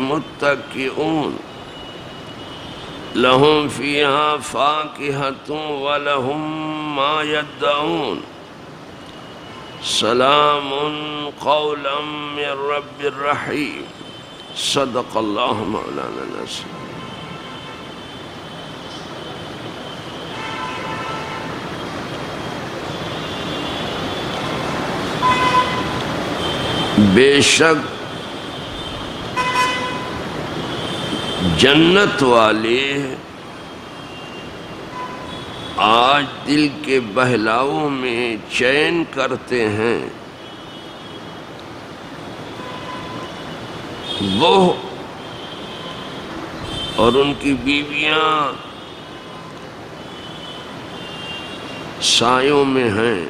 متكئون لهم فيها فاكهة ولهم ما يدعون سلام قولا من رب رحيم صدق الله مولانا العظيم۔ بے شک جنت والے آج دل کے بہلاؤں میں چین کرتے ہیں، وہ اور ان کی بیویاں سایوں میں ہیں۔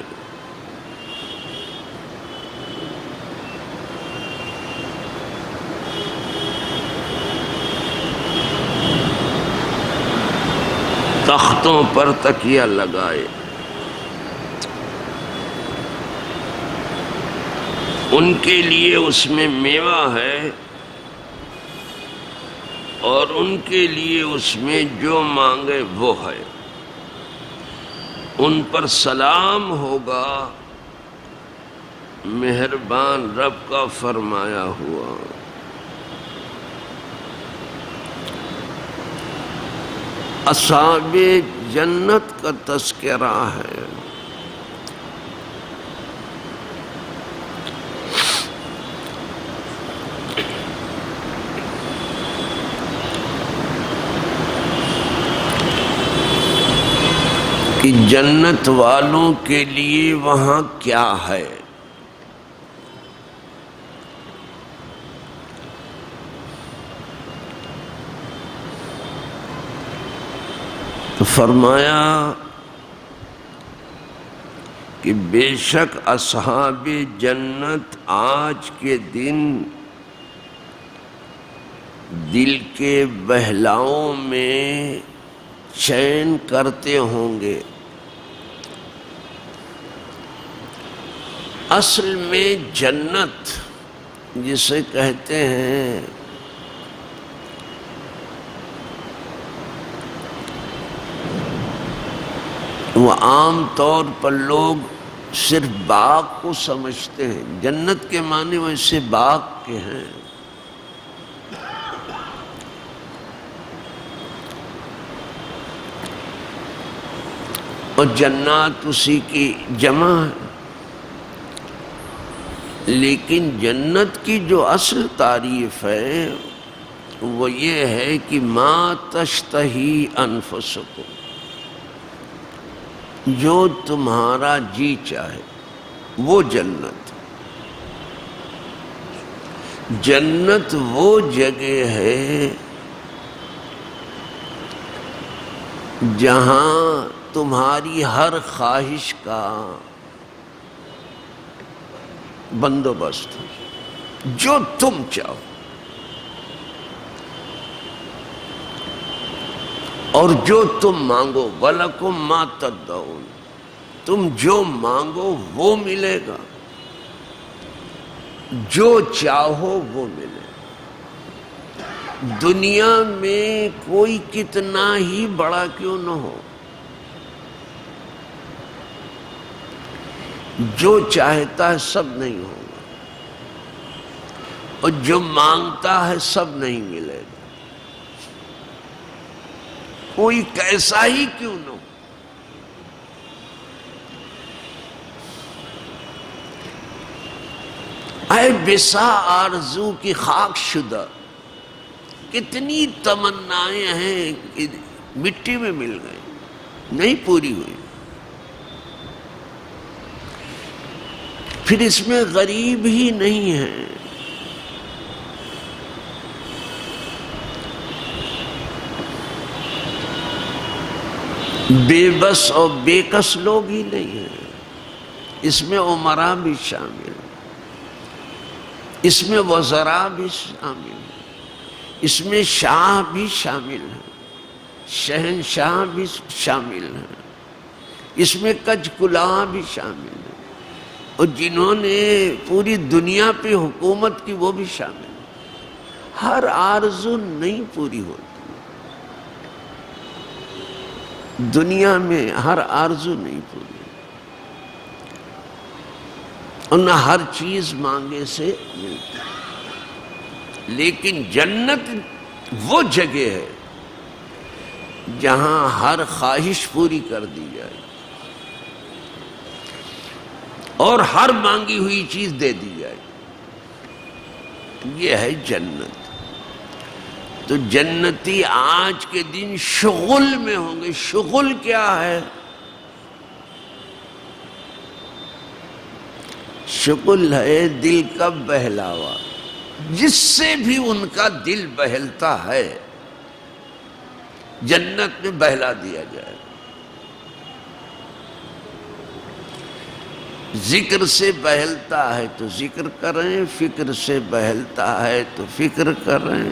تختوں پر تکیہ لگائے، ان کے لیے اس میں میوہ ہے اور ان کے لیے اس میں جو مانگے وہ ہے۔ ان پر سلام ہوگا مہربان رب کا فرمایا ہوا۔ اصحاب جنت کا تذکرہ ہے۔ کہ جنت والوں کے لیے وہاں کیا ہے۔ تو فرمایا کہ بے شک اصحاب جنت آج کے دن دل کے بہلاؤں میں چین کرتے ہوں گے۔ اصل میں جنت جسے کہتے ہیں وہ عام طور پر لوگ صرف باغ کو سمجھتے ہیں۔ جنت کے معنی ویسے باغ کے ہیں۔ اور جنات اسی کی جمع ہے، لیکن جنت کی جو اصل تعریف ہے وہ یہ ہے کہ ما تشتہی انفسکم، جو تمہارا جی چاہے وہ جنت۔ جنت وہ جگہ ہے جہاں تمہاری ہر خواہش کا بندوبست ہے، جو تم چاہو۔ اور جو تم مانگو وَلَكُمْ مَا تَدَّعُونَ، تم جو مانگو وہ ملے گا، جو چاہو وہ ملے گا۔ دنیا میں کوئی کتنا ہی بڑا کیوں نہ ہو، جو چاہتا ہے سب نہیں ہوگا، اور جو مانگتا ہے سب نہیں ملے گا۔ کوئی کیسا ہی کیوں نہ ہو۔ اے بسا آرزو کی خاک شدہ، کتنی تمنائیں ہیں کہ مٹی میں مل گئی، نہیں پوری ہوئی۔ پھر اس میں غریب ہی نہیں ہے، بے بس اور بے کس لوگ ہی نہیں ہیں، اس میں امراء بھی شامل ہیں، اس میں وزراء بھی شامل ہیں، اس میں شاہ بھی شامل ہیں، شہنشاہ بھی شامل ہیں، اس میں کج کلاں بھی شامل ہیں، اور جنہوں نے پوری دنیا پہ حکومت کی وہ بھی شامل ہیں۔ ہر آرزو نہیں پوری ہوتی دنیا میں، ہر آرزو نہیں پوری، اور نہ ہر چیز مانگے سے ملتی، لیکن جنت وہ جگہ ہے جہاں ہر خواہش پوری کر دی جائے اور ہر مانگی ہوئی چیز دے دی جائے، یہ ہے جنت۔ تو جنتی آج کے دن شغل میں ہوں گے۔ شغل کیا ہے؟ شغل ہے دل کا بہلاوا، جس سے بھی ان کا دل بہلتا ہے جنت میں بہلا دیا جائے۔ ذکر سے بہلتا ہے تو ذکر کریں، فکر سے بہلتا ہے تو فکر کریں۔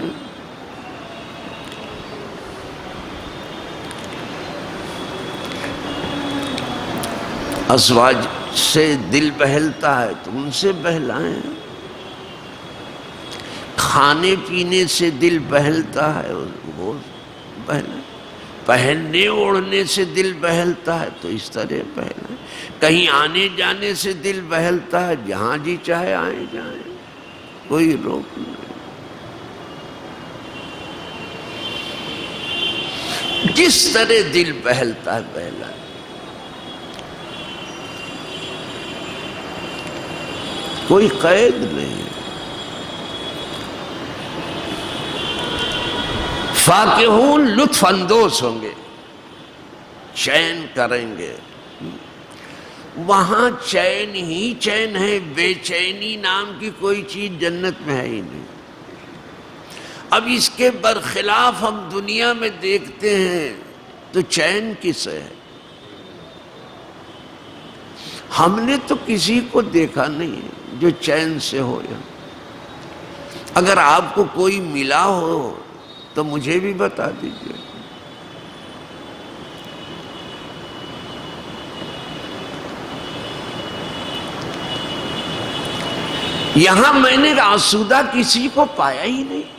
ازواج سے دل بہلتا ہے تو ان سے بہلائیں، کھانے پینے سے دل بہلتا ہے وہ بہلائیں، پہننے اوڑھنے سے دل بہلتا ہے تو اس طرح بہلائیں، کہیں آنے جانے سے دل بہلتا ہے جہاں جی چاہے آئیں جائیں، کوئی روک نہیں۔ جس طرح دل بہلتا ہے بہلائیں۔ کوئی قید نہیں۔ فاکہون لطف اندوز ہوں گے، چین کریں گے۔ وہاں چین ہی چین ہے، بے چینی نام کی کوئی چیز جنت میں ہے ہی نہیں۔ اب اس کے برخلاف ہم دنیا میں دیکھتے ہیں تو چین کس ہے؟ ہم نے تو کسی کو دیکھا نہیں جو چین سے ہو۔ اگر آپ کو کوئی ملا ہو تو مجھے بھی بتا دیجیے۔ یہاں میں نے آسودہ کسی کو پایا ہی نہیں،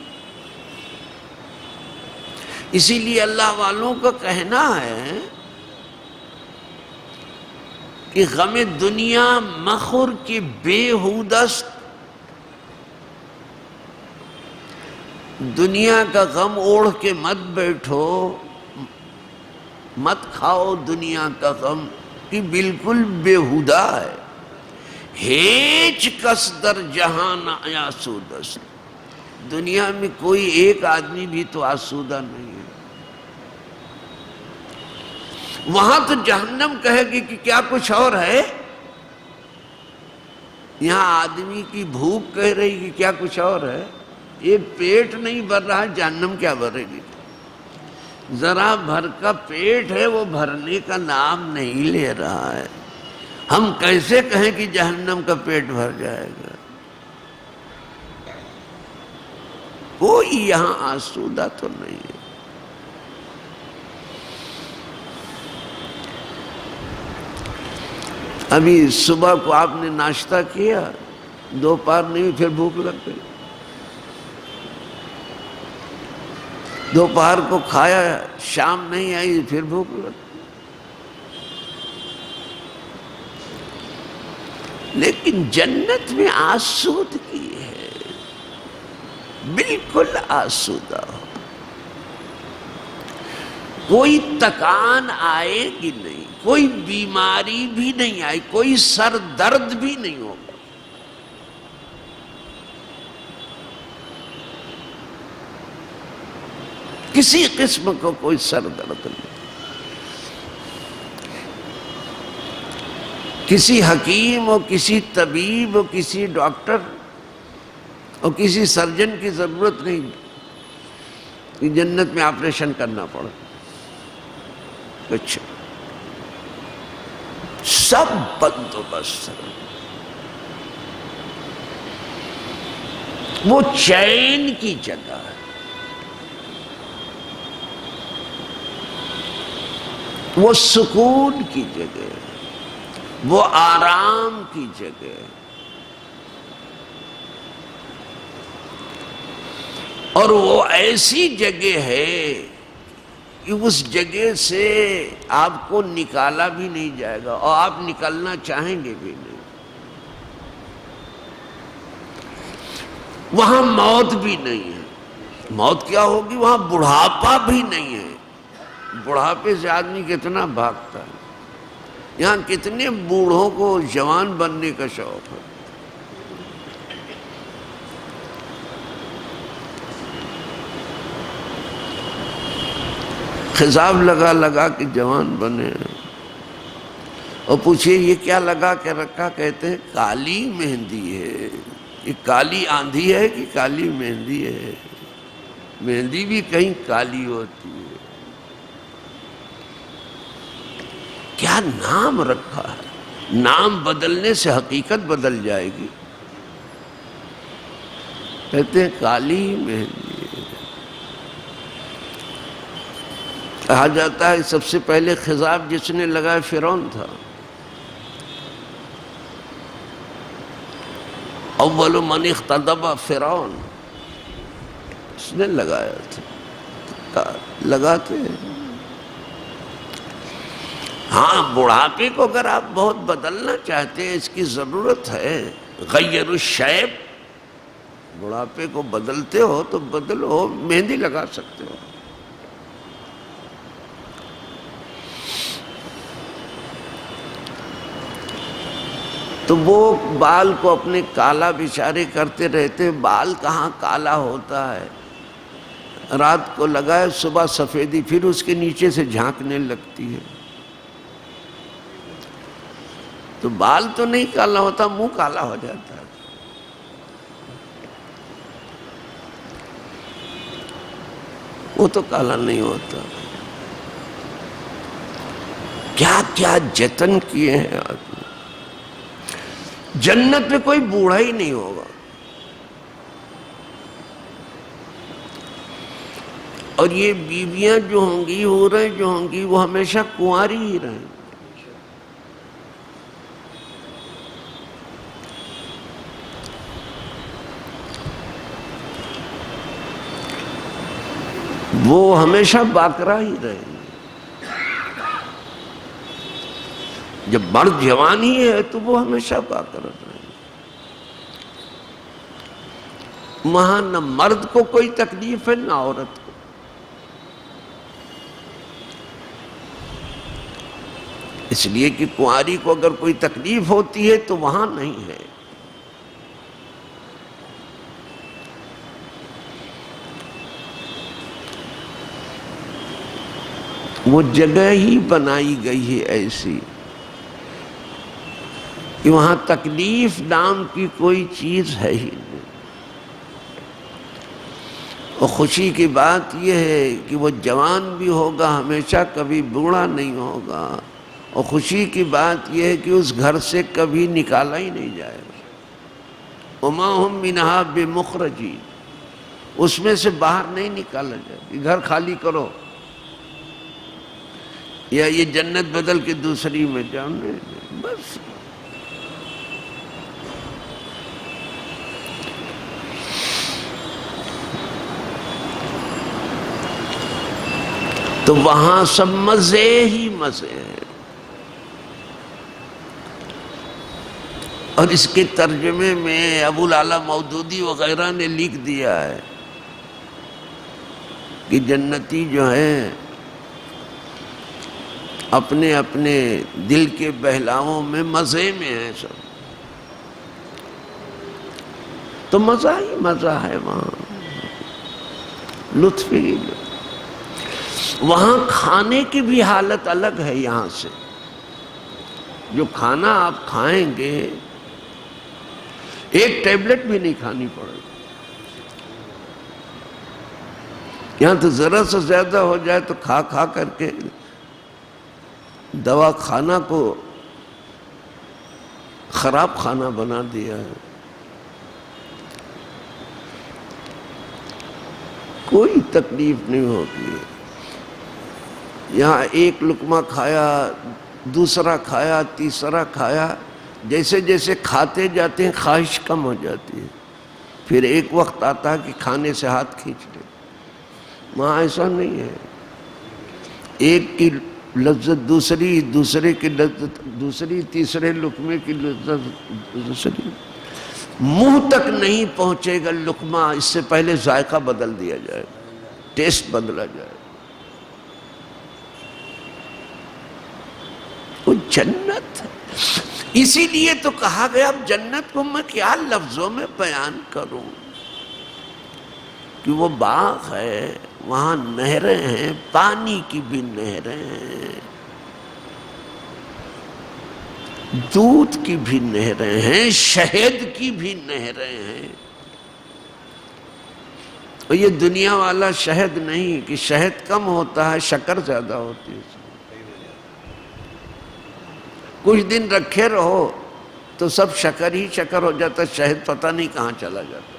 اسی لیے اللہ والوں کا کہنا ہے کہ غم دنیا مخور کی بےہودست، دنیا کا غم اوڑھ کے مت بیٹھو، مت کھاؤ دنیا کا غم کہ بالکل بےہودہ ہے۔ ہیچ کس در جہان آسودست، دنیا میں کوئی ایک آدمی بھی تو آسودہ نہیں ہے۔ وہاں تو جہنم کہے گی کہ کیا کچھ اور ہے؟ یہاں آدمی کی بھوک کہہ رہی کہ کیا کچھ اور ہے؟ یہ پیٹ نہیں بھر رہا، جہنم کیا بھرے گی؟ ذرا بھر کا پیٹ ہے، وہ بھرنے کا نام نہیں لے رہا ہے۔ ہم کیسے کہیں کہ جہنم کا پیٹ بھر جائے گا؟ کوئی یہاں آسودہ تو نہیں ہے۔ ابھی صبح کو آپ نے ناشتہ کیا، دوپہر نہیں پھر بھوک لگ گئی، دوپہر کو کھایا، شام نہیں آئی پھر بھوک لگ گئی۔ لیکن جنت میں آسودگی ہے، بالکل آسودہ ہو، کوئی تکان آئے گی نہیں، کوئی بیماری بھی نہیں آئی، کوئی سر درد بھی نہیں ہوگا۔ کسی قسم کو کوئی سر درد نہیں۔ کسی حکیم اور کسی طبیب اور کسی ڈاکٹر اور کسی سرجن کی ضرورت نہیں کہ جنت میں آپریشن کرنا پڑے، کچھ سب بندوبست ہے۔ وہ چین کی جگہ ہے، وہ سکون کی جگہ ہے، وہ آرام کی جگہ ہے، اور وہ ایسی جگہ ہے کہ اس جگہ سے آپ کو نکالا بھی نہیں جائے گا اور آپ نکلنا چاہیں گے بھی نہیں۔ وہاں موت بھی نہیں ہے۔ موت کیا ہوگی؟ وہاں بڑھاپا بھی نہیں ہے۔ بڑھاپے سے آدمی کتنا بھاگتا ہے، یہاں کتنے بوڑھوں کو جوان بننے کا شوق ہے۔ خضاب لگا لگا کہ جوان بنے، اور پوچھئے یہ کیا لگا کے رکھا؟ کہتے ہیں کالی مہندی ہے۔ یہ کالی آندھی ہے کہ کالی مہندی ہے؟ مہندی بھی کہیں کالی ہوتی ہے۔ کیا نام رکھا ہے! نام بدلنے سے حقیقت بدل جائے گی۔ کہتے ہیں کالی مہندی ہے۔ کہا جاتا ہے سب سے پہلے خضاب جس نے لگایا فرعون تھا۔ اول من اختضب فرعون، اس نے لگایا تھا۔ لگاتے ہیں۔ ہاں، بڑھاپے کو اگر آپ بہت بدلنا چاہتے ہیں، اس کی ضرورت ہے۔ غیر الشیب، بڑھاپے کو بدلتے ہو تو بدلو، مہندی لگا سکتے ہو۔ تو وہ بال کو اپنے کالا بچارے کرتے رہتے، بال کہاں کالا ہوتا ہے، رات کو لگائے صبح سفیدی پھر اس کے نیچے سے جھانکنے لگتی ہے۔ تو بال تو نہیں کالا ہوتا، منہ کالا ہو جاتا ہے۔ وہ تو کالا نہیں ہوتا۔ کیا کیا جتن کیے ہیں آدمی۔ جنت میں کوئی بوڑھا ہی نہیں ہوگا، اور یہ بیویاں جو ہوں گی، حوریں جو ہوں گی، وہ ہمیشہ کنواری ہی رہیں گی۔ وہ ہمیشہ باقرہ ہی رہیں گی۔ جب مرد جوان ہی ہے تو وہ ہمیشہ باقرہ رہیں گے۔ وہاں نہ مرد کو کوئی تکلیف ہے نہ عورت کو۔ اس لیے کہ کنواری کو اگر کوئی تکلیف ہوتی ہے تو وہاں نہیں ہے۔ وہ جگہ ہی بنائی گئی ہے ایسی کہ وہاں تکلیف نام کی کوئی چیز ہے ہی نہیں۔ اور خوشی کی بات یہ ہے کہ وہ جوان بھی ہوگا ہمیشہ، کبھی بوڑھا نہیں ہوگا۔ اور خوشی کی بات یہ ہے کہ اس گھر سے کبھی نکالا ہی نہیں جائے گا۔ وَمَا هُمْ مِنْهَا بِمُخْرَجِينَ، اس میں سے باہر نہیں نکالا جائے گا۔ گھر خالی کرو یا یہ جنت بدل کے دوسری میں جانے، بس۔ تو وہاں سب مزے ہی مزے ہیں۔ اور اس کے ترجمے میں ابو العلا مودودی وغیرہ نے لکھ دیا ہے کہ جنتی جو ہیں اپنے اپنے دل کے بہلاؤں میں مزے میں ہیں سب۔ تو مزہ ہی مزہ ہے وہاں، لطف ہی لطف۔ وہاں کھانے کی بھی حالت الگ ہے یہاں سے۔ جو کھانا آپ کھائیں گے، ایک ٹیبلٹ بھی نہیں کھانی پڑے گی۔ یہاں تو ذرا سے زیادہ ہو جائے تو کھا کھا کر کے دوا خانہ کو خراب خانہ بنا دیا ہے۔ کوئی تکلیف نہیں ہوگی۔ یہاں ایک لقمہ کھایا دوسرا کھایا، تیسرا کھایا، جیسے جیسے کھاتے جاتے ہیں خواہش کم ہو جاتی ہے، پھر ایک وقت آتا ہے کہ کھانے سے ہاتھ کھینچ لے۔ وہاں ایسا نہیں ہے، ایک کی لذت دوسری، دوسرے کی لذت دوسری، تیسرے لقمے کی لذت دوسری، منہ تک نہیں پہنچے گا لقمہ اس سے پہلے ذائقہ بدل دیا جائے، ٹیسٹ بدلا جائے۔ وہ جنت ہے، اسی لیے تو کہا گیا اب جنت کو میں کیا لفظوں میں بیان کروں، کہ وہ باغ ہے، وہاں نہریں ہیں، پانی کی بھی نہریں ہیں، دودھ کی بھی نہریں ہیں، شہد کی بھی نہریں ہیں۔ اور یہ دنیا والا شہد نہیں کہ شہد کم ہوتا ہے شکر زیادہ ہوتی ہے، کچھ دن رکھے رہو تو سب شکر ہی شکر ہو جاتا، شہد پتہ نہیں کہاں چلا جاتا،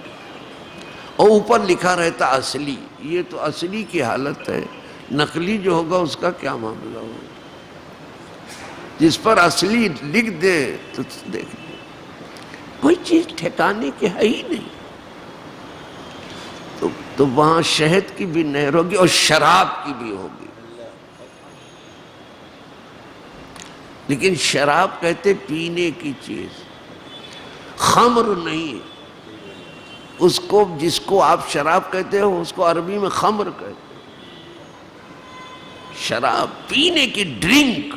اور اوپر لکھا رہتا اصلی۔ یہ تو اصلی کی حالت ہے، نقلی جو ہوگا اس کا کیا معاملہ ہوگا؟ جس پر اصلی لکھ دے تو دیکھ لیں، کوئی چیز ٹھکانے کی ہے ہی نہیں۔ تو وہاں شہد کی بھی نہر ہوگی اور شراب کی بھی ہوگی، لیکن شراب کہتے پینے کی چیز، خمر نہیں۔ اس کو جس کو آپ شراب کہتے ہو اس کو عربی میں خمر کہتے ہیں، شراب پینے کی، ڈرنک۔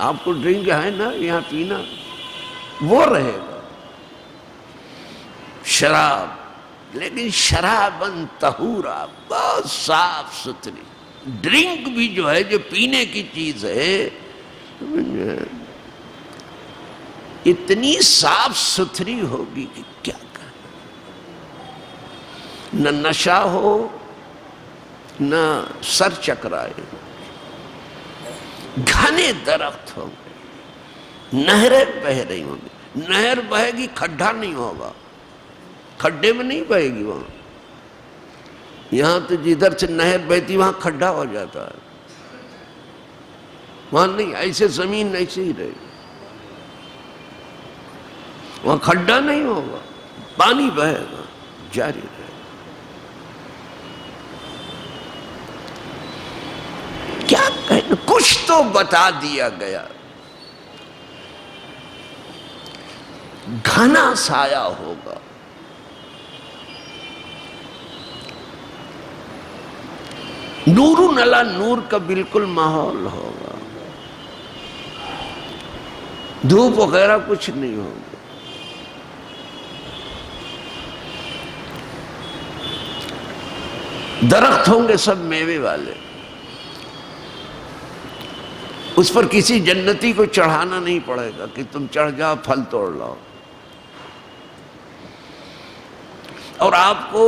آپ کو ڈرنک ہے نا یہاں پینا، وہ رہے گا شراب، لیکن شرابن طہورا، بہت صاف ستھری۔ ڈرنک بھی جو ہے، جو پینے کی چیز ہے، اتنی صاف ستھری ہوگی کہ کیا کہنا، نہ نشہ ہو نہ سر چکرائے، گھنے درخت ہوں گے، نہریں بہہ رہی ہوں گی، نہر بہے گی کھڈا نہیں ہوگا، کھڈے میں نہیں بہے گی وہاں، یہاں تو جدھر سے نہر بہتی وہاں کھڈا ہو جاتا ہے، وہاں نہیں، ایسے زمین ایسے ہی رہے گی، وہاں کھڈا نہیں ہوگا، پانی بہے گا، جاری رہے گا۔ کیا کہنا، کچھ تو بتا دیا گیا، گھنا سایہ ہوگا، نور نلا نور کا بالکل ماحول ہوگا، دھوپ وغیرہ کچھ نہیں ہوگا، درخت ہوں گے سب میوے والے، اس پر کسی جنتی کو چڑھانا نہیں پڑے گا کہ تم چڑھ جاؤ پھل توڑ لاؤ، اور آپ کو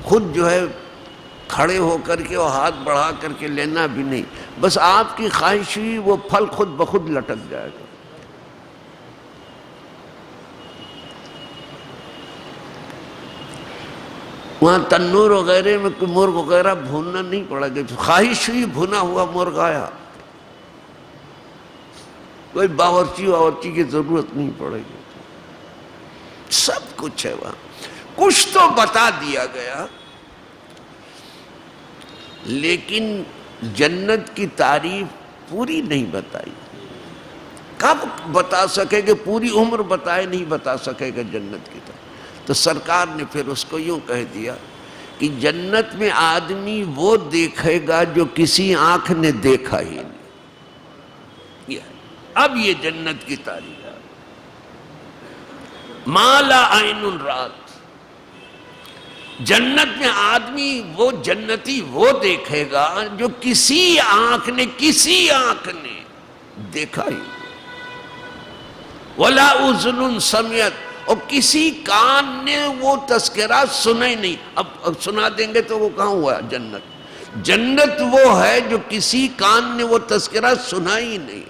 خود جو ہے کھڑے ہو کر کے اور ہاتھ بڑھا کر کے لینا بھی نہیں، بس آپ کی خواہش ہوئی وہ پھل خود بخود لٹک جائے گا۔ وہاں تنور وغیرہ میں کوئی مرغ وغیرہ بھوننا نہیں پڑے گا، خواہش ہوئی بھونا ہوا مرغ آیا، کوئی باورچی کی ضرورت نہیں پڑے گی، سب کچھ ہے وہاں۔ کچھ تو بتا دیا گیا، لیکن جنت کی تعریف پوری نہیں بتائی، کب بتا سکے گا، پوری عمر بتائے نہیں بتا سکے گا جنت کی تعریف۔ تو سرکار نے پھر اس کو یوں کہہ دیا کہ جنت میں آدمی وہ دیکھے گا جو کسی آنکھ نے دیکھا ہی نہیں، اب یہ جنت کی تعریف ہے، ما لا عین رات۔ جنت میں آدمی وہ جنتی وہ دیکھے گا جو کسی آنکھ نے دیکھا ہی، ولا اذن سمعت، اور کسی کان نے وہ تذکرہ سنا ہی نہیں۔ اب سنا دیں گے تو وہ کہاں ہوا جنت؟ جنت وہ ہے جو کسی کان نے وہ تذکرہ سنا ہی نہیں۔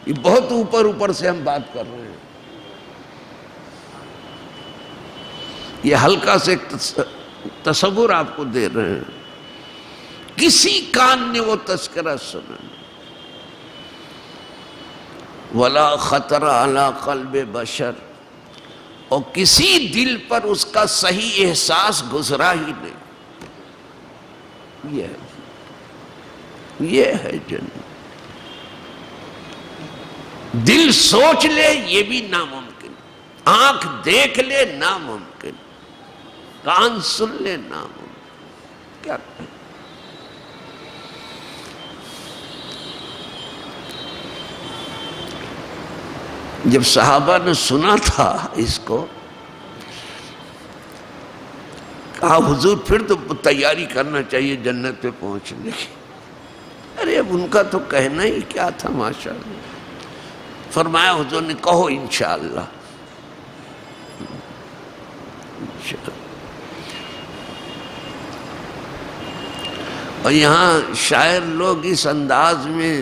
یہ بہت اوپر سے ہم بات کر رہے ہیں، یہ ہلکا سے تصور آپ کو دے رہے ہیں کسی کان نے وہ تذکرہ سنا نہیں. ولا خطر علی قلب بشر، اور کسی دل پر اس کا صحیح احساس گزرا ہی نہیں. یہ ہے جنت. دل سوچ لے یہ بھی ناممکن، آنکھ دیکھ لے ناممکن، کان سن لے ناممکن. کیا کہیں؟ جب صحابہ نے سنا تھا اس کو، کہا حضور پھر تو تیاری کرنا چاہیے جنت پہ پہنچنے کی. ارے اب ان کا تو کہنا ہی کیا تھا. ماشاءاللہ فرمایا حضور نے کہو انشاءاللہ. اور یہاں شاعر لوگ اس انداز میں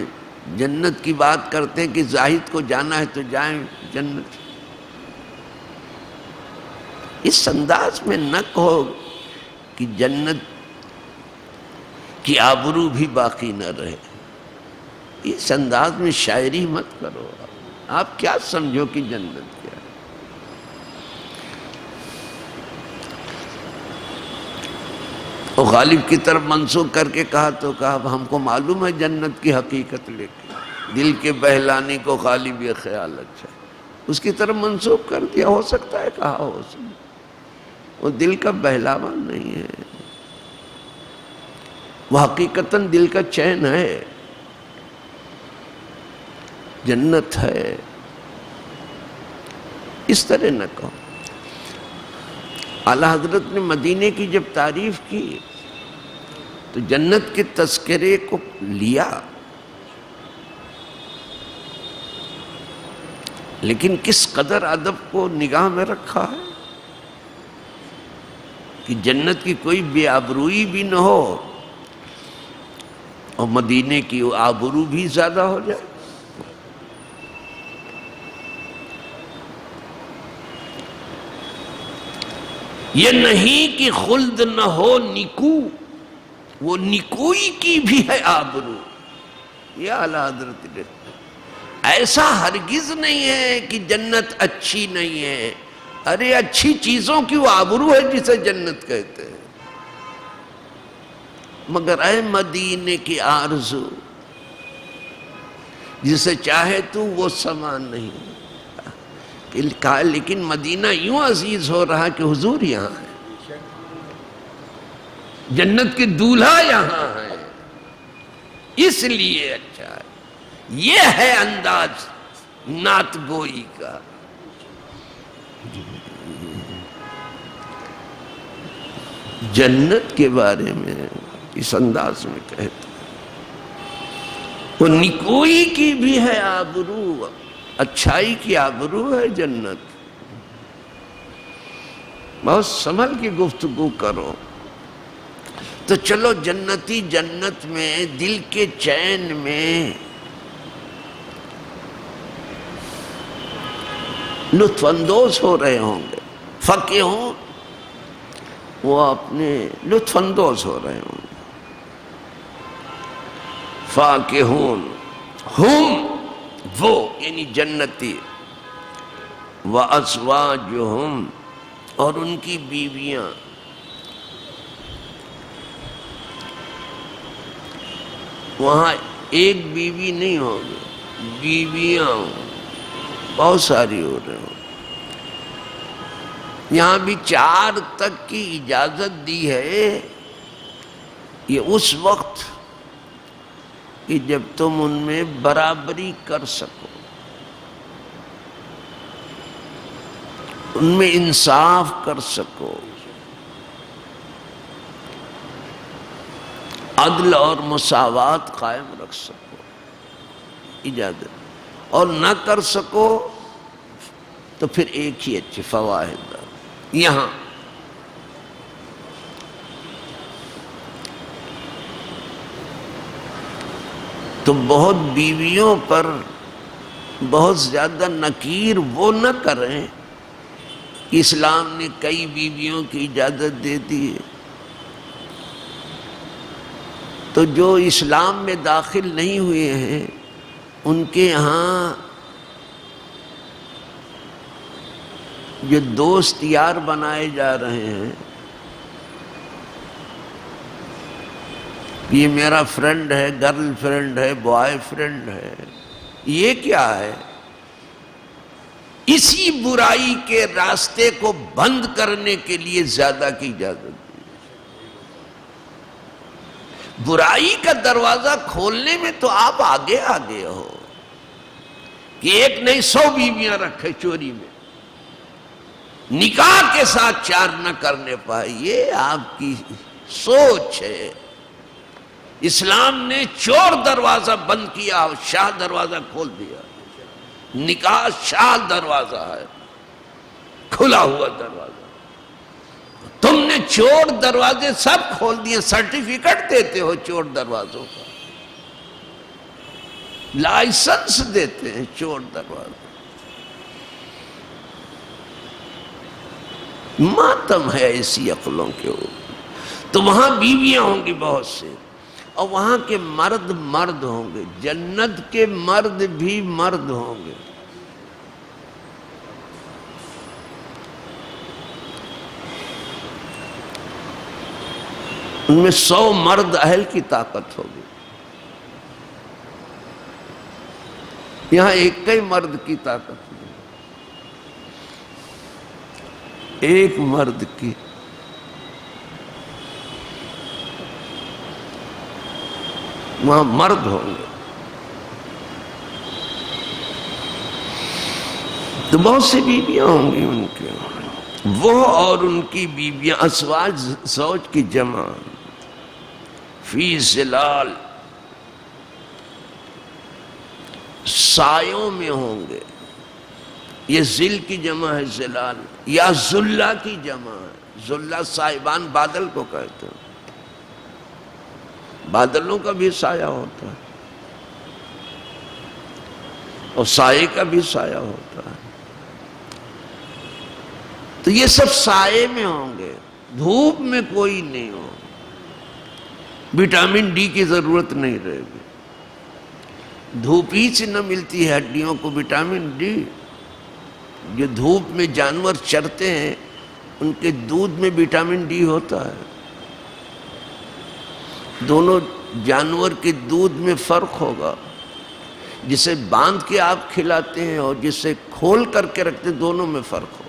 جنت کی بات کرتے ہیں کہ زاہد کو جانا ہے تو جائیں جنت. اس انداز میں نہ کہو کہ جنت کی آبرو بھی باقی نہ رہے. اس انداز میں شاعری مت کرو. آپ کیا سمجھو کہ جنت کیا ہے؟ وہ غالب کی طرف منسوخ کر کے کہا تو کہا ہم کو معلوم ہے جنت کی حقیقت، لیکن دل کے بہلانے کو غالب یہ خیال اچھا ہے. اس کی طرف منسوخ کر دیا. ہو سکتا ہے کہا ہو سکتا ہے. وہ دل کا بہلاوا نہیں ہے، وہ حقیقتاً دل کا چین ہے، جنت ہے. اس طرح نہ کہو. اعلیٰ حضرت نے مدینے کی جب تعریف کی تو جنت کے تذکرے کو لیا، لیکن کس قدر ادب کو نگاہ میں رکھا ہے کہ جنت کی کوئی بے آبروئی بھی نہ ہو اور مدینے کی آبرو بھی زیادہ ہو جائے. یہ نہیں کہ خلد نہ ہو نکو، وہ نکوئی کی بھی ہے آبرو. یہ اعلیٰ حضرت نے ایسا ہرگز نہیں ہے کہ جنت اچھی نہیں ہے. ارے اچھی چیزوں کی وہ آبرو ہے جسے جنت کہتے ہیں. مگر اے مدینے کی آرزو، جسے چاہے تو وہ سامان نہیں. کہا لیکن مدینہ یوں عزیز ہو رہا کہ حضور یہاں ہے، جنت کے دولہا یہاں ہے، اس لیے اچھا ہے. یہ ہے انداز نعت گوئی کا. جنت کے بارے میں اس انداز میں کہتے ہیں وہ نکوئی کی بھی ہے آبرو، اچھائی کی آبرو ہے جنت. بہت سنبھل کی گفتگو کرو. تو چلو جنتی جنت میں دل کے چین میں لطف اندوز ہو رہے ہوں گے. فقہ ہوں وہ اپنے لطف اندوز ہو رہے ہوں گے. فاکہون ہم وہ یعنی جنتی، وازواجہم اور ان کی بیویاں. وہاں ایک بیوی نہیں ہوگی، بیویاں بہت ساری ہو رہے ہوں. یہاں بھی 4 تک کی اجازت دی ہے. یہ اس وقت کہ جب تم ان میں برابری کر سکو، ان میں انصاف کر سکو، عدل اور مساوات قائم رکھ سکو. اجازت. اور نہ کر سکو تو پھر ایک ہی اچھے فواہد. یہاں تو بہت بیویوں پر بہت زیادہ نکیر وہ نہ کریں. اسلام نے کئی بیویوں کی اجازت دے دی ہے. تو جو اسلام میں داخل نہیں ہوئے ہیں ان کے ہاں جو دوست یار بنائے جا رہے ہیں، یہ میرا فرینڈ ہے، گرل فرینڈ ہے، بوائے فرینڈ ہے، یہ کیا ہے؟ اسی برائی کے راستے کو بند کرنے کے لیے زیادہ کی اجازت دی۔ برائی کا دروازہ کھولنے میں تو آپ آگے آگے ہو کہ ایک نہیں 100 بیویاں رکھے چوری میں، نکاح کے ساتھ 4 نہ کرنے پائے، یہ آپ کی سوچ ہے۔ اسلام نے چور دروازہ بند کیا، شاہ دروازہ کھول دیا۔ نکاح شاہ دروازہ ہے، کھلا ہوا دروازہ۔ تم نے چور دروازے سب کھول دیے، سرٹیفکیٹ دیتے ہو چور دروازوں کا، لائسنس دیتے ہیں چور دروازوں۔ ماتم ہے ایسی عقلوں کے اوپر۔ تو وہاں بیویاں ہوں گی بہت سے، اور وہاں کے مرد مرد ہوں گے، جنت کے مرد بھی مرد ہوں گے۔ ان میں 100 مرد اہل کی طاقت ہوگی، یہاں ایک ہی مرد کی طاقت ہوگی، ایک مرد کی۔ وہاں مرد ہوں گے تو بہت سی بیویاں ہوں گی ان کے، وہ اور ان کی بیویاں، ازواج زوج کی جمع، فی ظلال، سایوں میں ہوں گے۔ یہ ذل کی جمع ہے ظلال، یا ذلہ کی جمع ہے۔ ذلہ صاحبان بادل کو کہتے ہیں، بادلوں کا بھی سایہ ہوتا ہے اور سائے کا بھی سایہ ہوتا ہے۔ تو یہ سب سائے میں ہوں گے، دھوپ میں کوئی نہیں ہو۔ وٹامن ڈی کی ضرورت نہیں رہے گی، دھوپ ہی سے نہ ملتی ہے ہڈیوں کو وٹامن ڈی۔ جو دھوپ میں جانور چرتے ہیں ان کے دودھ میں وٹامن ڈی ہوتا ہے۔ دونوں جانور کے دودھ میں فرق ہوگا، جسے باندھ کے آپ کھلاتے ہیں اور جسے کھول کر کے رکھتے ہیں، دونوں میں فرق ہوگا۔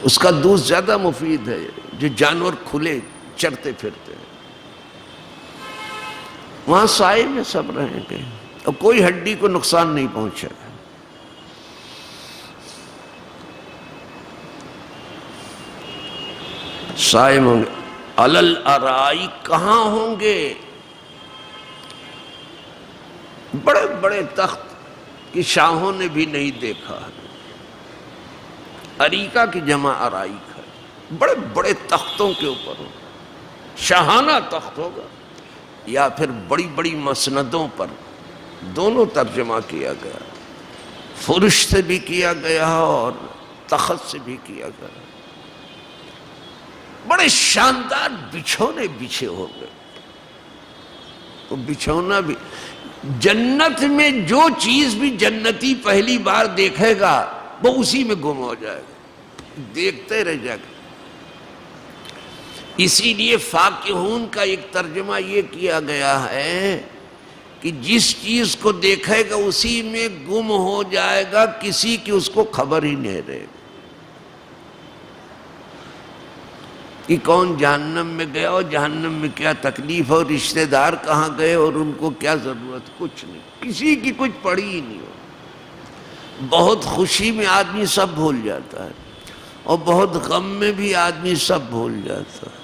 اس کا دودھ زیادہ مفید ہے جو جانور کھلے چرتے پھرتے ہیں۔ وہاں سائے میں سب رہیں گے اور کوئی ہڈی کو نقصان نہیں پہنچے گا۔ سائے میں ہوں گے۔ علل ارائی، کہاں ہوں گے؟ بڑے بڑے تخت کی شاہوں نے بھی نہیں دیکھا۔ اریکہ کی جمع ارائک ہے، بڑے بڑے تختوں کے اوپر ہو، شاہانہ تخت ہوگا، یا پھر بڑی بڑی مسندوں پر، دونوں ترجمہ کیا گیا، فرش سے بھی کیا گیا اور تخت سے بھی کیا گیا۔ بڑے شاندار بچھونے بچھے ہوں گے۔ وہ بچھونا بھی، جنت میں جو چیز بھی جنتی پہلی بار دیکھے گا وہ اسی میں گم ہو جائے گا، دیکھتے رہ جائے گا۔ اسی لیے فاقہون کا ایک ترجمہ یہ کیا گیا ہے کہ جس چیز کو دیکھے گا اسی میں گم ہو جائے گا، کسی کی اس کو خبر ہی نہیں رہے گی کہ کون جہنم میں گیا اور جہنم میں کیا تکلیف اور رشتہ دار کہاں گئے اور ان کو کیا ضرورت، کچھ نہیں، کسی کی کچھ پڑی ہی نہیں ہو۔ بہت خوشی میں آدمی سب بھول جاتا ہے اور بہت غم میں بھی آدمی سب بھول جاتا ہے۔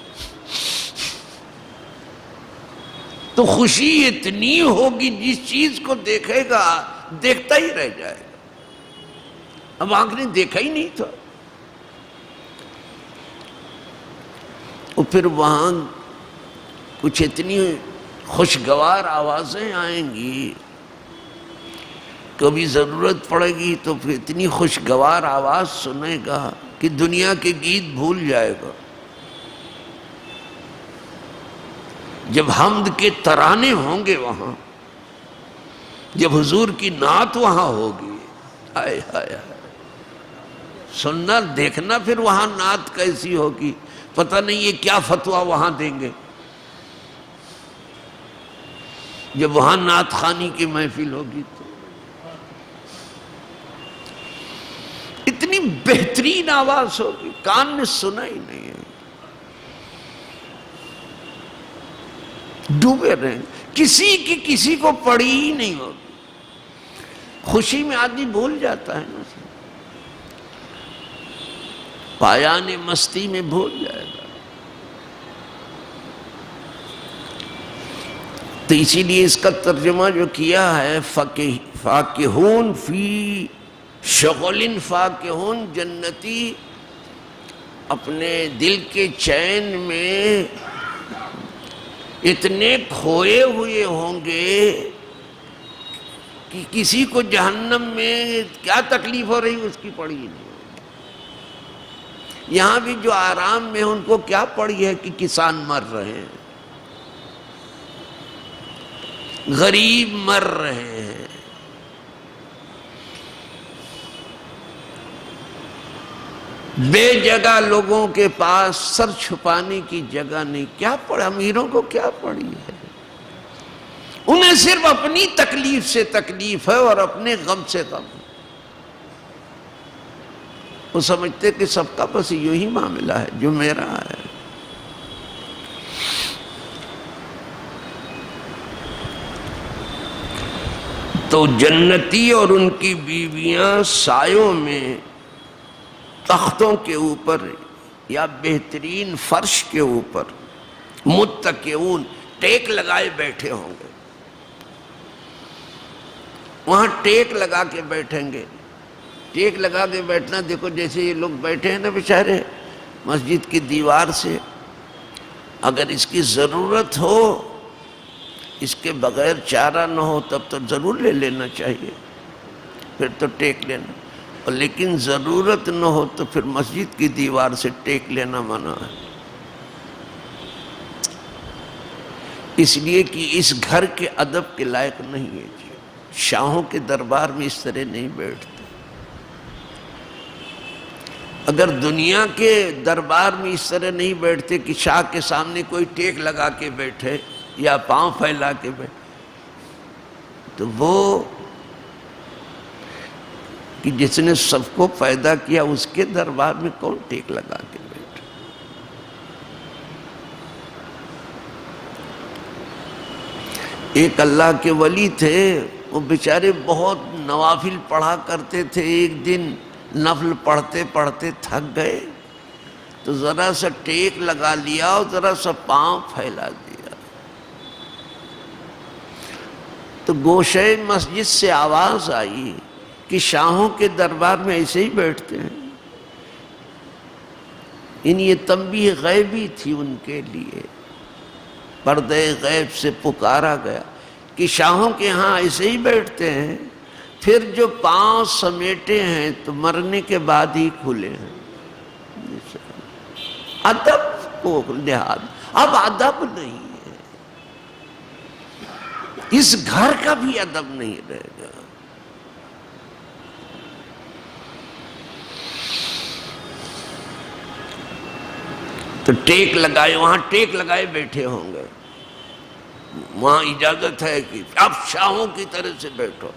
تو خوشی اتنی ہوگی جس چیز کو دیکھے گا دیکھتا ہی رہ جائے گا، اب آنکھ نے دیکھا ہی نہیں تھا۔ اور پھر وہاں کچھ اتنی خوشگوار آوازیں آئیں گی، کبھی ضرورت پڑے گی تو پھر اتنی خوشگوار آواز سنے گا کہ دنیا کے گیت بھول جائے گا۔ جب حمد کے ترانے ہوں گے وہاں، جب حضور کی نعت وہاں ہوگی، آئے ہائے سننا دیکھنا پھر وہاں نعت کیسی ہوگی، پتہ نہیں یہ کیا فتویٰ وہاں دیں گے جب وہاں نعت خوانی کی محفل ہوگی تو اتنی بہترین آواز ہوگی، کان نے سنا ہی نہیں ہے، ڈوبے رہیں کسی کی کسی کو پڑی ہی نہیں ہوگی، خوشی میں آدمی بھول جاتا ہے نا، پایان مستی میں بھول جائے گا۔ تو اسی لیے اس کا ترجمہ جو کیا ہے فاکہون فی شغل فاکہون، جنتی اپنے دل کے چین میں اتنے کھوئے ہوئے ہوں گے کہ کسی کو جہنم میں کیا تکلیف ہو رہی اس کی پڑی نہیں، یہاں بھی جو آرام میں ان کو کیا پڑی ہے کہ کسان مر رہے ہیں، غریب مر رہے ہیں، بے جگہ لوگوں کے پاس سر چھپانے کی جگہ نہیں، کیا پڑا امیروں کو کیا پڑی ہے، انہیں صرف اپنی تکلیف سے تکلیف ہے اور اپنے غم سے غم ہے، وہ سمجھتے کہ سب کا بس یوں ہی معاملہ ہے جو میرا ہے۔ تو جنتی اور ان کی بیویاں سایوں میں تختوں کے اوپر یا بہترین فرش کے اوپر متکئون ٹیک لگائے بیٹھے ہوں گے، وہاں ٹیک لگا کے بیٹھیں گے، ٹیک لگا کے بیٹھنا دیکھو جیسے یہ لوگ بیٹھے ہیں نا بیچارے مسجد کی دیوار سے، اگر اس کی ضرورت ہو، اس کے بغیر چارہ نہ ہو تب تو ضرور لے لینا چاہیے، پھر تو ٹیک لینا، اور لیکن ضرورت نہ ہو تو پھر مسجد کی دیوار سے ٹیک لینا منع ہے، اس لیے کہ اس گھر کے ادب کے لائق نہیں ہے جی، شاہوں کے دربار میں اس طرح نہیں بیٹھتے، اگر دنیا کے دربار میں اس طرح نہیں بیٹھتے کہ شاہ کے سامنے کوئی ٹیک لگا کے بیٹھے یا پاؤں پھیلا کے بیٹھے، تو وہ کہ جس نے سب کو پیدا کیا اس کے دربار میں کون ٹیک لگا کے بیٹھے۔ ایک اللہ کے ولی تھے، وہ بیچارے بہت نوافل پڑھا کرتے تھے، ایک دن نفل پڑھتے پڑھتے تھک گئے تو ذرا سا ٹیک لگا لیا اور ذرا سا پاؤں پھیلا دیا، تو گوشے مسجد سے آواز آئی کہ شاہوں کے دربار میں ایسے ہی بیٹھتے ہیں، یہ تنبیہ غیبی تھی ان کے لیے، پردے غیب سے پکارا گیا کہ شاہوں کے ہاں ایسے ہی بیٹھتے ہیں، پھر جو پاؤں سمیٹے ہیں تو مرنے کے بعد ہی کھلے ہیں، ادب کو لحاظ، اب ادب نہیں ہے، اس گھر کا بھی ادب نہیں رہے گا۔ تو ٹیک لگائے، وہاں ٹیک لگائے بیٹھے ہوں گے، وہاں اجازت ہے کہ اب شاہوں کی طرح سے بیٹھو،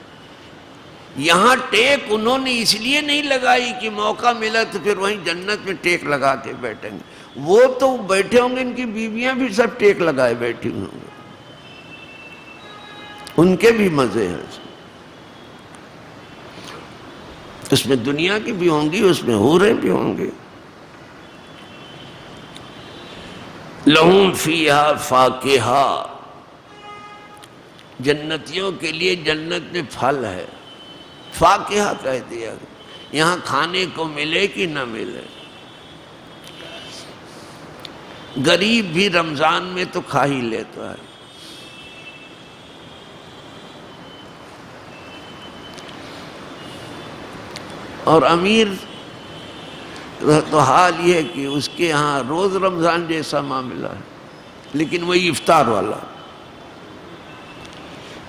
یہاں ٹیک انہوں نے اس لیے نہیں لگائی کہ موقع ملا تو پھر وہیں جنت میں ٹیک لگا کے بیٹھیں گے، وہ تو بیٹھے ہوں گے، ان کی بیویاں بھی سب ٹیک لگائے بیٹھی ہوں گے، ان کے بھی مزے ہیں، اس میں دنیا کی بھی ہوں گی، اس میں حوریں بھی ہوں گی۔ لہم فیہا فاکہہ، جنتیوں کے لیے جنت میں پھل ہے، فاکہہ کہہ دیا، یہاں کھانے کو ملے کہ نہ ملے، غریب بھی رمضان میں تو کھا ہی لیتا ہے، اور امیر تو حال یہ ہے کہ اس کے ہاں روز رمضان جیسا معاملہ ہے، لیکن وہی افطار والا،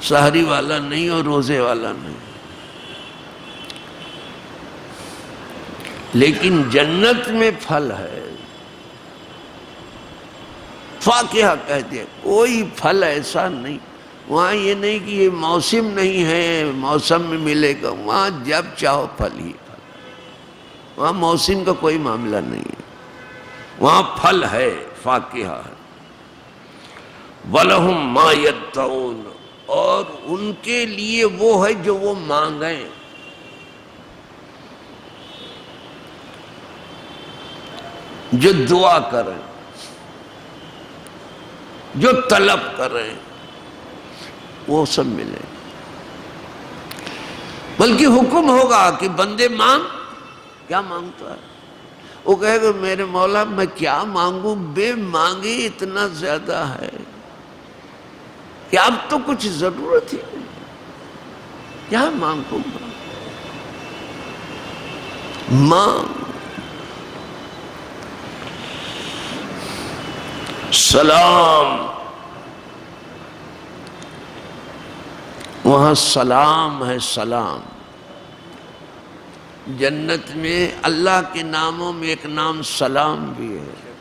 سحری والا نہیں اور روزے والا نہیں۔ لیکن جنت میں پھل ہے، فاکہہ کہتے ہیں، کوئی پھل ایسا نہیں وہاں، یہ نہیں کہ یہ موسم نہیں ہے موسم میں ملے گا، وہاں جب چاہو پھل ہی پھل، وہاں موسم کا کوئی معاملہ نہیں ہے، وہاں پھل ہے، فاکہہ ہے۔ وَلَهُمْ مَا يَدَّعُونَ، اور ان کے لیے وہ ہے جو وہ مانگیں، جو دعا کریں، جو طلب کریں، وہ سب ملے۔ بلکہ حکم ہوگا کہ بندے مانگ، کیا مانگتا ہے؟ وہ کہے گا میرے مولا میں کیا مانگوں، بے مانگے اتنا زیادہ ہے کہ اب تو کچھ ضرورت ہی نہیں، کیا مانگوں گا؟ مانگ۔ سلام، وہاں سلام ہے، سلام۔ جنت میں اللہ کے ناموں میں ایک نام سلام بھی ہے،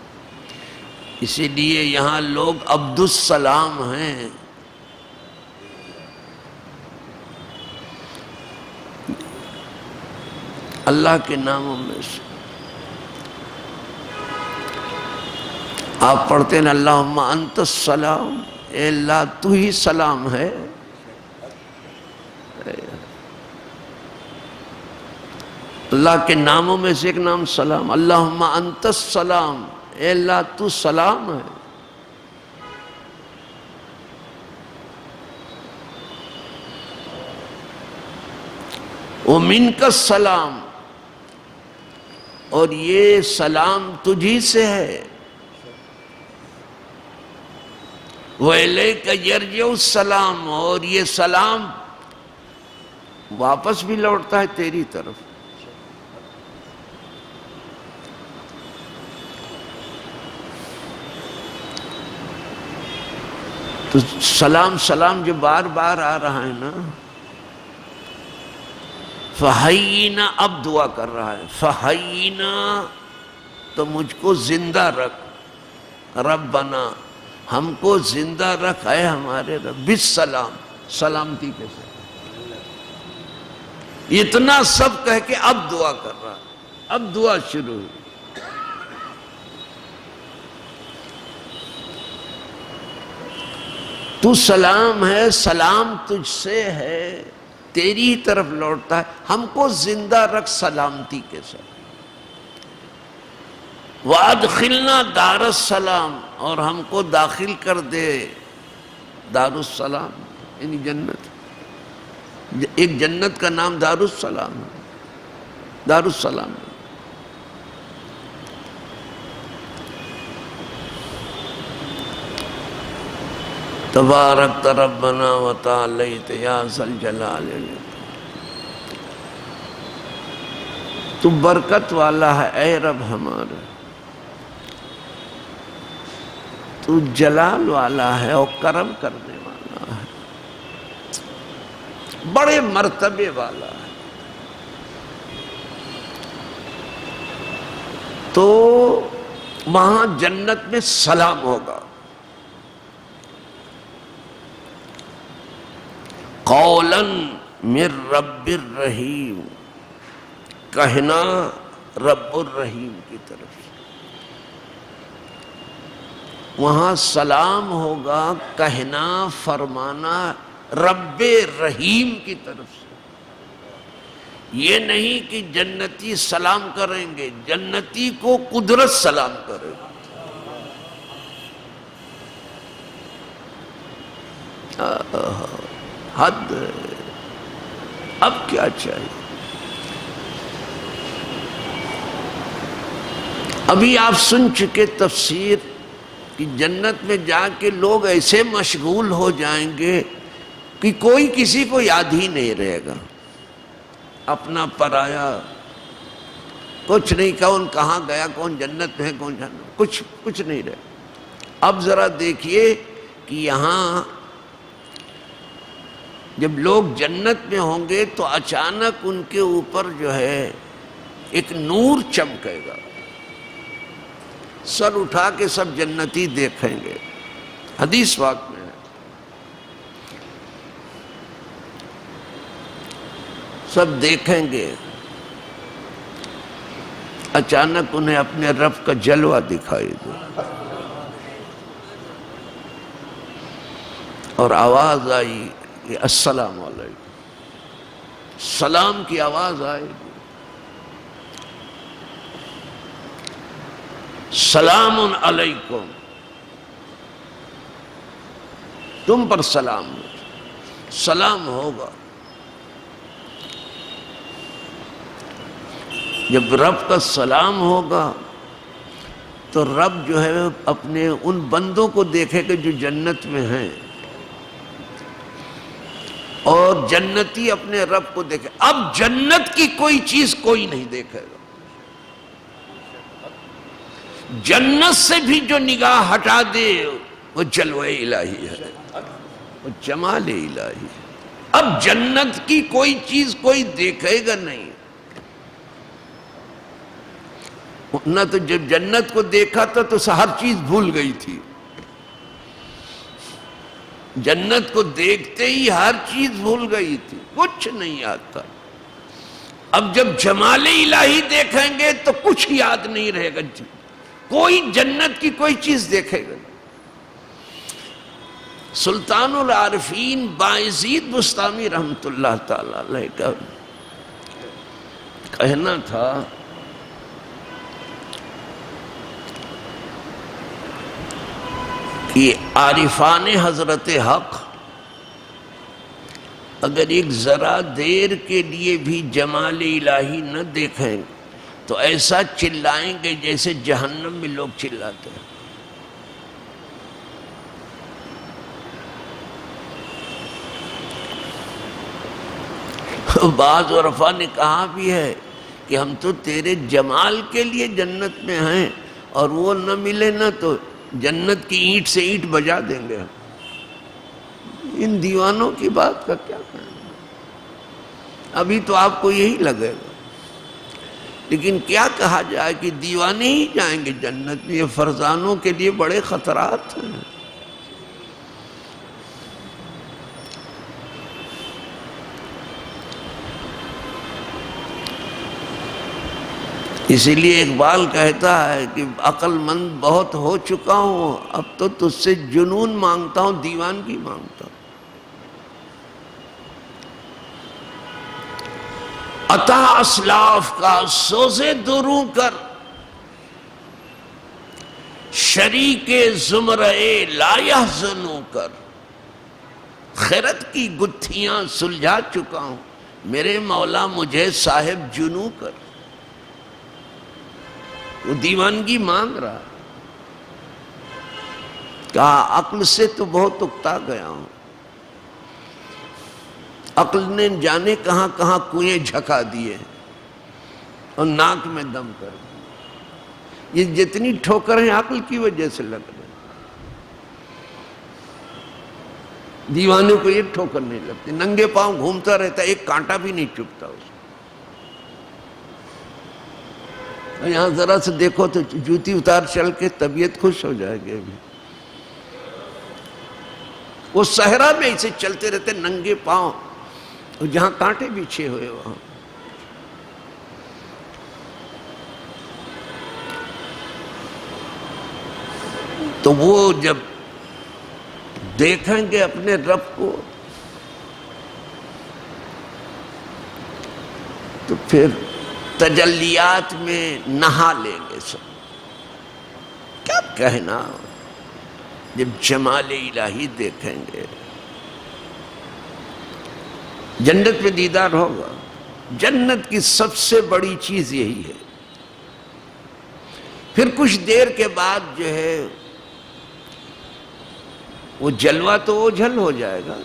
اسی لیے یہاں لوگ عبد السلام ہیں۔ اللہ کے ناموں میں سے آپ پڑھتے ہیں اللہم انت السلام، اے اللہ تو ہی سلام ہے۔ اللہ کے ناموں میں سے ایک نام سلام، اللہم انت السلام، اے اللہ تو سلام ہے۔ ومنک السلام، اور یہ سلام تجھی سے ہے۔ وَإِلَيْكَ يَرْجِعُ السَّلَامُ، اور یہ سلام واپس بھی لوٹتا ہے تیری طرف۔ تو سلام سلام جو بار بار آ رہا ہے نا، فَحَيِّنَا، اب دعا کر رہا ہے، فَحَيِّنَا، تو مجھ کو زندہ رکھ، ربنا، ہم کو زندہ رکھ اے ہمارے رب، بالسلام، سلامتی کے ساتھ۔ اتنا سب کہہ کے اب دعا کر رہا ہے، اب دعا شروع ہوئی۔ تو سلام ہے، سلام تجھ سے ہے، تیری ہی طرف لوٹتا ہے، ہم کو زندہ رکھ سلامتی کے ساتھ۔ وَأَدْخِلْنَا دَارَ السَّلَامِ، اور ہم کو داخل کر دے دار السلام، یعنی جنت۔ ایک جنت کا نام دار السلام ہے، دار السلام۔ تبارک ربنا وتعالیت یا ذا الجلال، تو برکت والا ہے اے رب ہمارا، تو جلال والا ہے اور کرم کرنے والا ہے، بڑے مرتبے والا ہے۔ تو وہاں جنت میں سلام ہوگا، قولا من رب الرحیم، کہنا رب الرحیم کی طرف سے۔ وہاں سلام ہوگا، کہنا فرمانا رب رحیم کی طرف سے۔ یہ نہیں کہ جنتی سلام کریں گے، جنتی کو قدرت سلام کرے گی۔ حد ہے، اب کیا چاہیے؟ ابھی آپ سن چکے تفسیر کہ جنت میں جا کے لوگ ایسے مشغول ہو جائیں گے کہ کوئی کسی کو یاد ہی نہیں رہے گا، اپنا پرایا کچھ نہیں، کون کہاں گیا، کون جنت میں ہے کون جنت، کچھ نہیں رہے۔ اب ذرا دیکھیے کہ یہاں جب لوگ جنت میں ہوں گے تو اچانک ان کے اوپر جو ہے ایک نور چمکے گا، سر اٹھا کے سب جنتی دیکھیں گے، حدیث پاک میں ہے۔ سب دیکھیں گے، اچانک انہیں اپنے رب کا جلوہ دکھائی دے اور آواز آئی کہ السلام علیکم، سلام کی آواز آئے گی، سلام علیکم، تم پر سلام، سلام ہوگا۔ جب رب کا سلام ہوگا تو رب جو ہے اپنے ان بندوں کو دیکھے گا جو جنت میں ہیں، اور جنتی اپنے رب کو دیکھے۔ اب جنت کی کوئی چیز کوئی نہیں دیکھے گا، جنت سے بھی جو نگاہ ہٹا دے وہ جلوہ الہی ہے، وہ جمال الہی ہے۔ اب جنت کی کوئی چیز کوئی دیکھے گا نہیں۔ نہ تو جب جنت کو دیکھا تھا تو ہر چیز بھول گئی تھی، جنت کو دیکھتے ہی ہر چیز بھول گئی تھی، کچھ نہیں یاد تھا۔ اب جب جمال الہی دیکھیں گے تو کچھ یاد نہیں رہے گا، کوئی جنت کی کوئی چیز دیکھے گا۔ سلطان العارفین بایزید بسطامی رحمت اللہ تعالی علیہ کا کہنا تھا کہ عارفان حضرت حق اگر ایک ذرا دیر کے لیے بھی جمال الہی نہ دیکھیں تو ایسا چلائیں گے جیسے جہنم میں لوگ چلاتے ہیں۔ بعض عرفا نے کہا بھی ہے کہ ہم تو تیرے جمال کے لیے جنت میں ہیں، اور وہ نہ ملے نہ تو جنت کی اینٹ سے اینٹ بجا دیں گے۔ ان دیوانوں کی بات کا کیا کہنا، ابھی تو آپ کو یہی لگے گا، لیکن کیا کہا جائے کہ دیوانے ہی جائیں گے جنت میں، یہ فرزانوں کے لیے بڑے خطرات ہیں۔ اسی لیے اقبال کہتا ہے کہ عقل مند بہت ہو چکا ہوں، اب تو تجھ سے جنون مانگتا ہوں، دیوانگی مانگتا ہوں۔ عطا اسلاف کا سوزے دروں کر، شریک زمرے لا یحزنوں کر، خیرت کی گتھیاں سلجھا چکا ہوں، میرے مولا مجھے صاحب جنوں کر۔ وہ دیوانگی مانگ رہا، کہا عقل سے تو بہت اکتا گیا ہوں، عقل نے جانے کہاں کہاں کنویں جھکا دیے اور ناک میں دم کر دی۔ یہ جتنی ٹھوکریں عقل کی وجہ سے لگ رہی، دیوانے کو یہ ٹھوکر نہیں لگتی، ننگے پاؤں گھومتا رہتا، ایک کانٹا بھی نہیں چبھتا اس کو۔ یہاں ذرا سے دیکھو تو جوتی اتار چل کے طبیعت خوش ہو جائے گی۔ ابھی وہ صحرا میں اسے چلتے رہتے ننگے پاؤں، اور جہاں کانٹے بچھے ہوئے وہاں۔ تو وہ جب دیکھیں گے اپنے رب کو تو پھر تجلیات میں نہا لیں گے سب۔ کیا کہنا جب جمال الہی دیکھیں گے، جنت میں دیدار ہوگا۔ جنت کی سب سے بڑی چیز یہی ہے۔ پھر کچھ دیر کے بعد جو ہے وہ جلوہ تو اوجھل ہو جائے گا،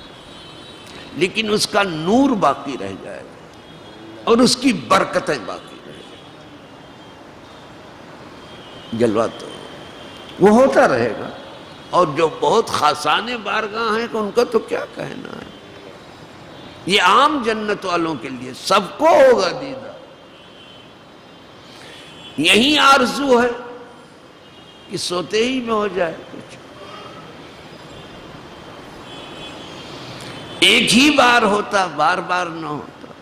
لیکن اس کا نور باقی رہ جائے گا اور اس کی برکتیں باقی رہیں گی۔ جلوہ تو وہ ہوتا رہے گا، اور جو بہت خاصان بارگاہ ہیں کہ ان کا تو کیا کہنا ہے. یہ عام جنت والوں کے لیے سب کو ہوگا دیدہ. یہی آرزو ہے کہ سوتے ہی میں ہو جائے کچھ. ایک ہی بار ہوتا، بار بار نہ ہوتا.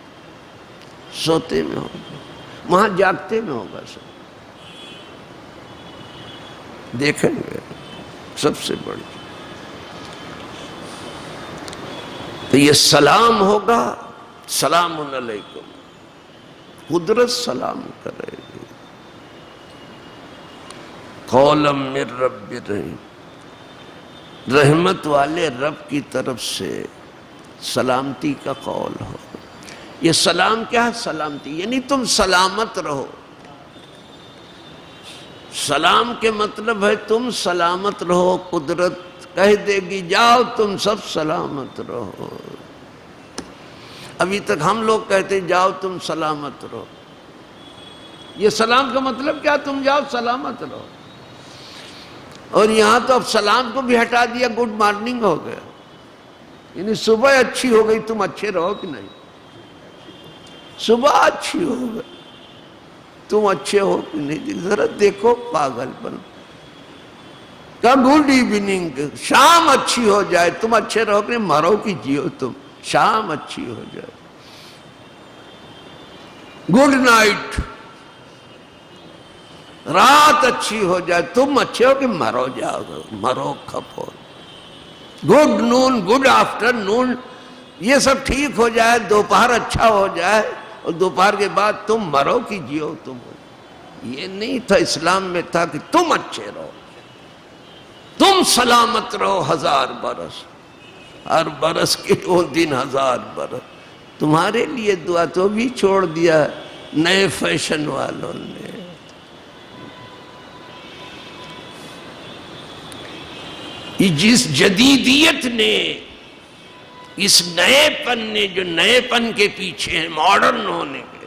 سوتے میں ہوگا، وہاں جاگتے میں ہوگا. سب دیکھیں گے سب سے بڑی. تو یہ سلام ہوگا، سلام علیکم، قدرت سلام کرے گی. قولا من رب الرحیم، رحمت والے رب کی طرف سے سلامتی کا قول ہو. یہ سلام کیا ہے؟ سلامتی یعنی تم سلامت رہو. سلام کے مطلب ہے تم سلامت رہو. قدرت کہہ دے گی جاؤ تم سب سلامت رہو. ابھی تک ہم لوگ کہتے جاؤ تم سلامت رہو. یہ سلام کا مطلب کیا؟ تم جاؤ سلامت رہو. اور یہاں تو اب سلام کو بھی ہٹا دیا، گڈ مارننگ ہو گیا. یعنی صبح اچھی ہو گئی، تم اچھے رہو کہ نہیں؟ صبح اچھی ہو گئی، تم اچھے ہو کہ نہیں؟ ذرا دیکھو پاگل پن کا. گڈ ایوننگ، شام اچھی ہو جائے، تم اچھے رہو کہ نہیں؟ مرو کی جیو تم، شام اچھی ہو جائے. گڈ نائٹ، رات اچھی ہو جائے، تم اچھے ہو کہ مرو جاؤ، مرو کھپو. گڈ نون، گڈ آفٹر نون، یہ سب ٹھیک ہو جائے. دوپہر اچھا ہو جائے اور دوپہر کے بعد تم مرو کی جیو تم. یہ نہیں تھا اسلام میں، تھا کہ تم اچھے رہو، تم سلامت رہو 1000 برس. ہر برس کے وہ دن 1000 برس. تمہارے لیے دعا. تو بھی چھوڑ دیا نئے فیشن والوں نے. جس جدیدیت نے، اس نئے پن نے، جو نئے پن کے پیچھے ہیں، ماڈرن ہونے کے،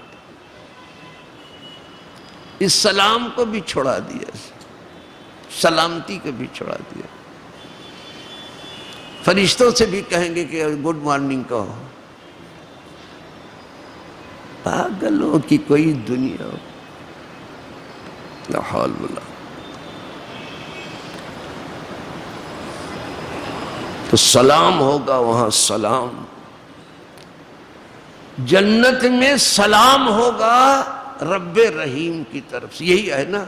اس سلام کو بھی چھوڑا دیا، سلامتی کو بھی چھوڑا دیا. فرشتوں سے بھی کہیں گے کہ گڈ مارننگ کہو. پاگلوں کی کوئی دنیا ہو. لا حول ولا. تو سلام ہوگا وہاں، سلام. جنت میں سلام ہوگا رب رحیم کی طرف سے. یہی ہے نا.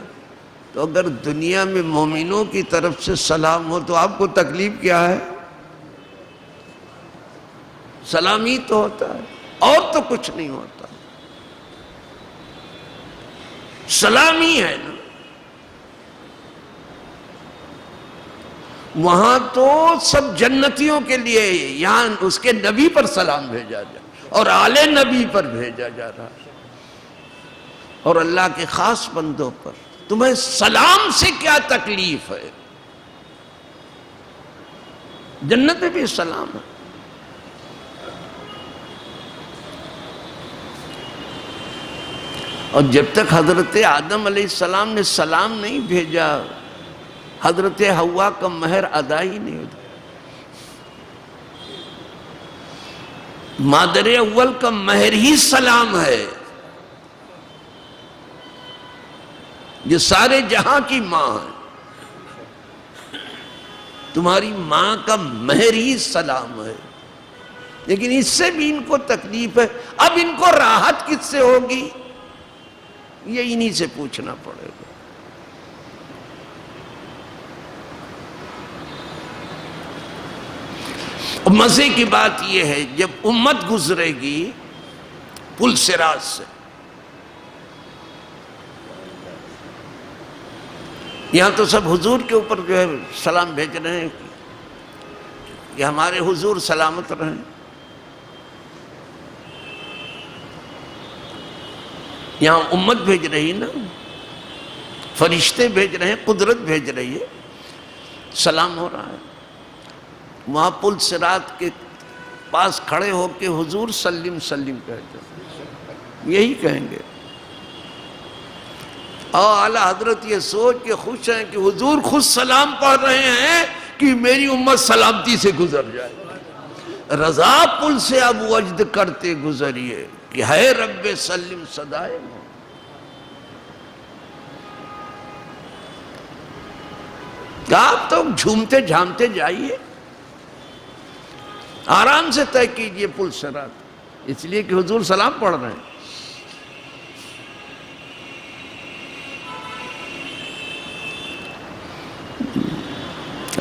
تو اگر دنیا میں مومنوں کی طرف سے سلام ہو تو آپ کو تکلیف کیا ہے؟ سلام ہی تو ہوتا ہے، اور تو کچھ نہیں ہوتا. سلام ہی ہے نا. وہاں تو سب جنتیوں کے لیے، یہاں اس کے نبی پر سلام بھیجا جا اور آل نبی پر بھیجا جا رہا ہے، اور اللہ کے خاص بندوں پر. تمہیں سلام سے کیا تکلیف ہے؟ جنت میں بھی سلام ہے. اور جب تک حضرت آدم علیہ السلام نے سلام نہیں بھیجا، حضرت حوا کا مہر ادا ہی نہیں ہوتا. مادر اول کا مہر ہی سلام ہے، جو سارے جہاں کی ماں ہے. تمہاری ماں کا مہر ہی سلام ہے. لیکن اس سے بھی ان کو تکلیف ہے. اب ان کو راحت کس سے ہوگی؟ یہ انہی سے پوچھنا پڑے گا. مزے کی بات یہ ہے، جب امت گزرے گی پل صراط سے، یہاں تو سب حضور کے اوپر جو ہے سلام بھیج رہے ہیں کہ ہمارے حضور سلامت رہیں. یہاں امت بھیج رہی نا، فرشتے بھیج رہے ہیں، قدرت بھیج رہی ہے، سلام ہو رہا ہے. وہاں پل صراط کے پاس کھڑے ہو کے حضور سلم سلم کہتے ہیں، یہی کہیں گے. اور اعلیٰ حضرت یہ سوچ کے خوش ہیں کہ حضور خود سلام پڑھ رہے ہیں کہ میری امت سلامتی سے گزر جائے. رضا پل سے اب وجد کرتے گزریے کہ ہے رب سلم صدائے. آپ تو جھومتے جھامتے جائیے، آرام سے طے کیجئے پل صراط، اس لیے کہ حضور سلام پڑھ رہے ہیں.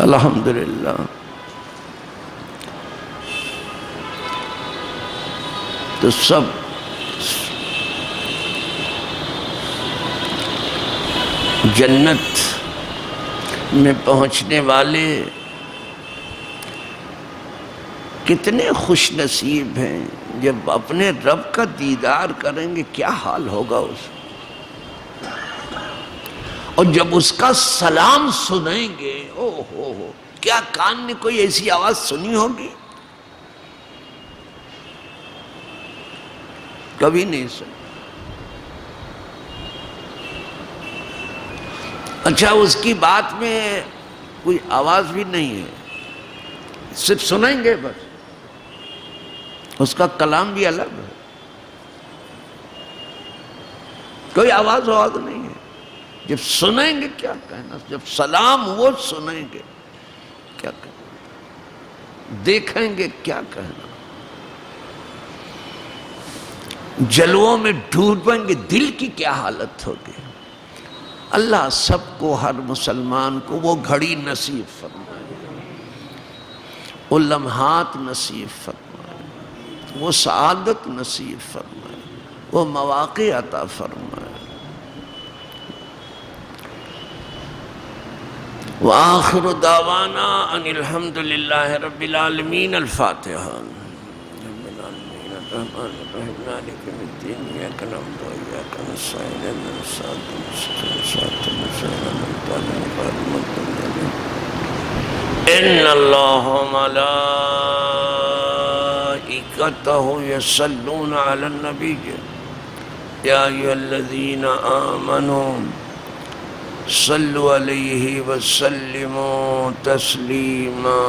الحمدللہ. تو سب جنت میں پہنچنے والے کتنے خوش نصیب ہیں جب اپنے رب کا دیدار کریں گے. کیا حال ہوگا اس، اور جب اس کا سلام سنیں گے، او ہو کیا کان نے کوئی ایسی آواز سنی ہوگی؟ کبھی نہیں سنی. اچھا، اس کی بات میں کوئی آواز بھی نہیں ہے، صرف سنیں گے بس. اس کا کلام بھی الگ ہے، کوئی آواز نہیں ہے. جب سنیں گے کیا کہنا، جب سلام وہ سنیں گے کیا کہنا، دیکھیں گے کیا کہنا، جلووں میں ڈوبیں گے، دل کی کیا حالت ہوگی. اللہ سب کو، ہر مسلمان کو وہ گھڑی نصیب فرمائے، وہ لمحات نصیب فرمائے، وہ سعادت نصیب فرمائے، وہ مواقع عطا فرمائے. وآخر دعوانا ان الحمدللہ رب العالمین. الفاتحہ. رب العالمین الرحمن الرحیم مالک یوم الدین ایاک نعبد و ایاک نستعین اهدنا الصراط المستقیم صراط الذین انعمت علیہم غیر المغضوب علیہم. ان اللہ ملائکتہ یصلون علی النبی یا ایھا الذین آمنوا صلوا علیہ وسلموا تسلیما.